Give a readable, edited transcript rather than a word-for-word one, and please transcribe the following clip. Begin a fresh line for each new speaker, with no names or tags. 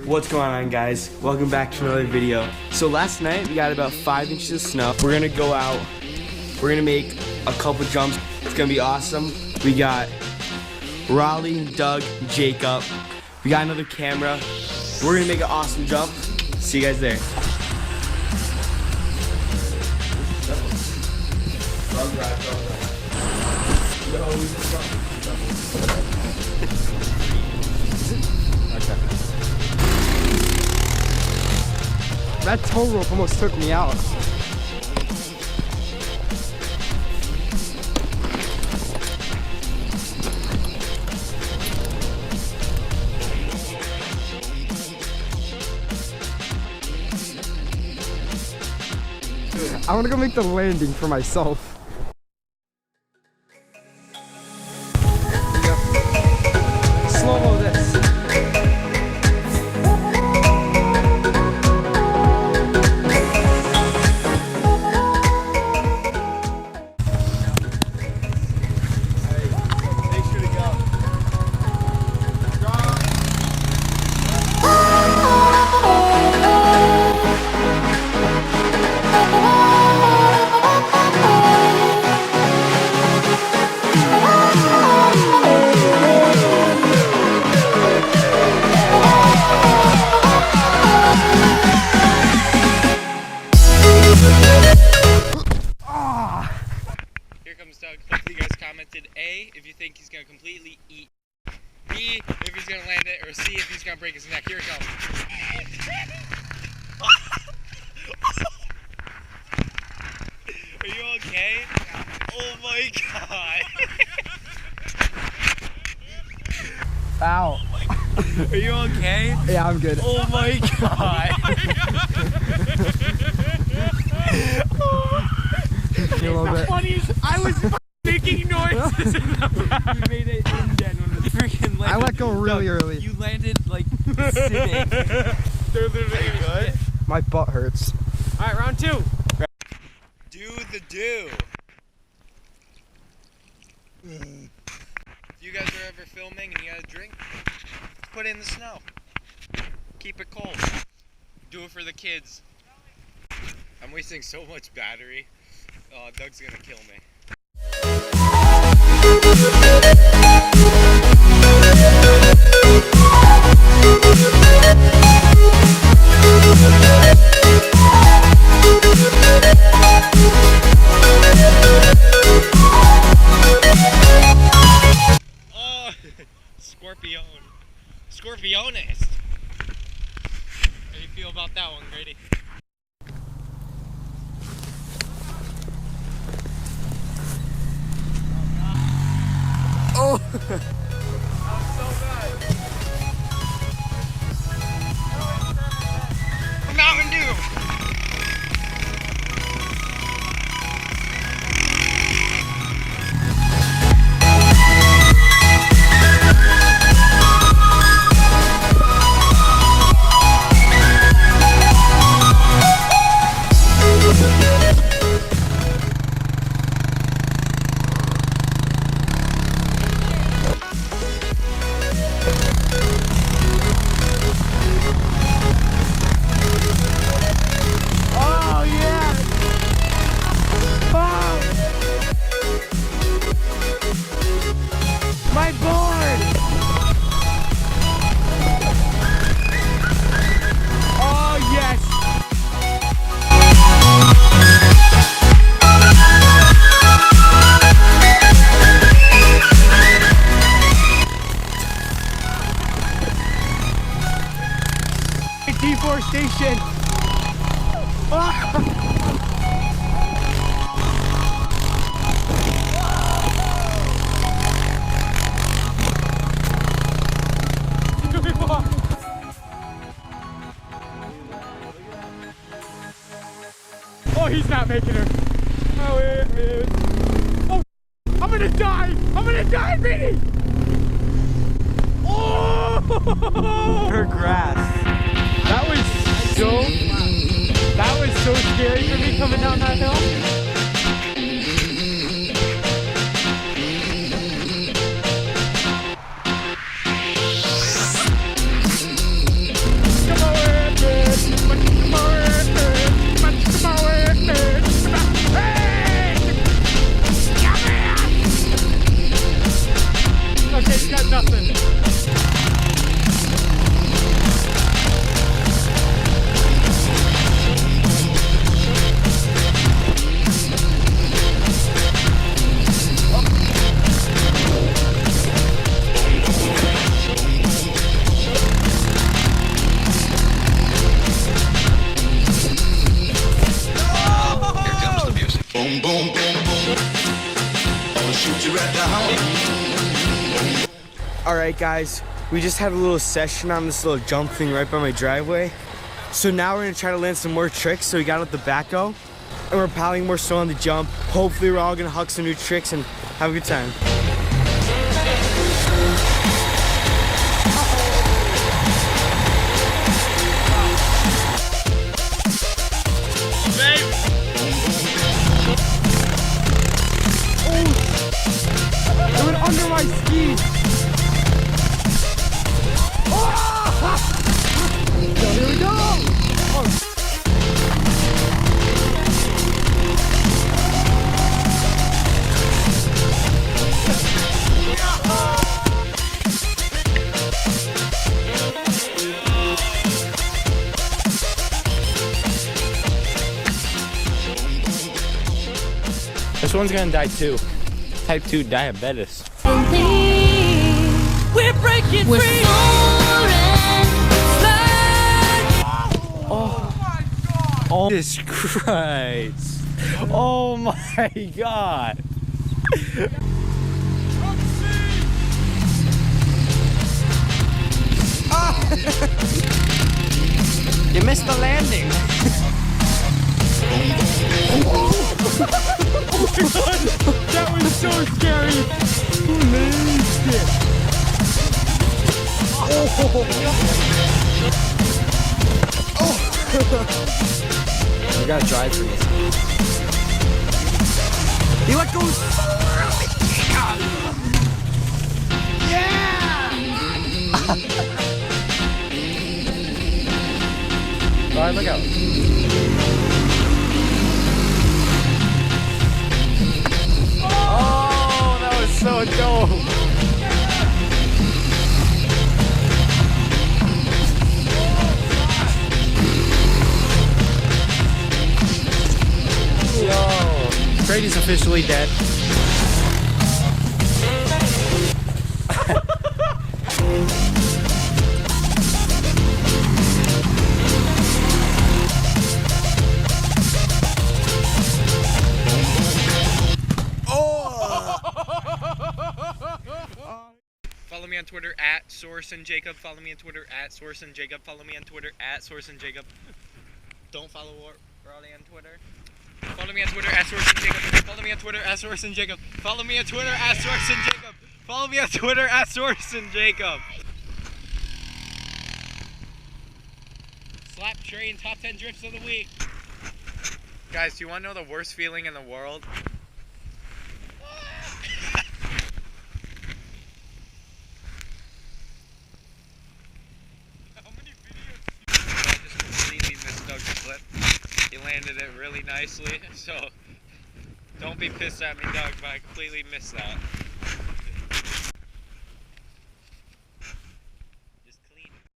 What's going on, guys? Welcome back to another video. So last night we got about 5 inches of snow. We're gonna go out, we're gonna make a couple jumps. It's gonna be awesome. We got Raleigh, Doug, Jacob. We got another camera. We're gonna make an awesome jump. See you guys there.
That tow rope almost took me out. I want to go make the landing for myself. Slow-mo this.
Doug. Hopefully you guys commented A, if you think he's going to completely eat, B, if he's going to land it, or C, if he's going to break his neck. Here it comes. Are you okay? Oh my god.
Ow.
Are you okay?
Yeah, I'm good.
Oh my god.
A little bit.
I was making noises in the back.
You made it indent on the freaking landing.
I let go really early.
You landed like sitting.
They're literally good.
My butt hurts.
Alright, round 2. Do the do. If you guys are ever filming and you got a drink, put it in the snow. Keep it cold. Do it for the kids. I'm wasting so much battery. Oh, Doug's gonna kill me. Oh, Scorpionist. How do you feel about that one, Grady?
Oh!
That was so bad. Mountain Dew!
Deforestation. Oh, he's not making her. Oh, oh, I'm gonna die. I'm gonna die, Vinny. Oh!
Her grass.
That was so scary for me coming down that hill.
All right, guys, we just had a little session on this little jump thing right by my driveway. So now we're gonna try to land some more tricks. So we got out the backhoe, and we're piling more snow on the jump. Hopefully we're all gonna huck some new tricks and have a good time.
It went under my skis. Here we go.
This one's gonna die too. Type 2 diabetes.
We're breaking free.
Oh, Jesus Christ. Oh my God. You missed the landing.
That was so scary. Who missed it?
You gotta drive for this. You let go so early.
All right, look out. Oh, that was so dope. Yo, Brady's officially dead. Follow me on Twitter at SourceandJacob. Follow me on Twitter at SourceandJacob. Follow me on Twitter at SourceandJacob. Don't follow Riley on Twitter. Follow me on Twitter at SourceandJacob. Follow me on Twitter at SourceandJacob. Follow me on Twitter at SourceandJacob. Follow me on Twitter at SourceandJacob. Slap train top 10 drifts of the week. Guys, do you want to know the worst feeling in the world? He landed it really nicely, so don't be pissed at me, Doug, but I completely missed that.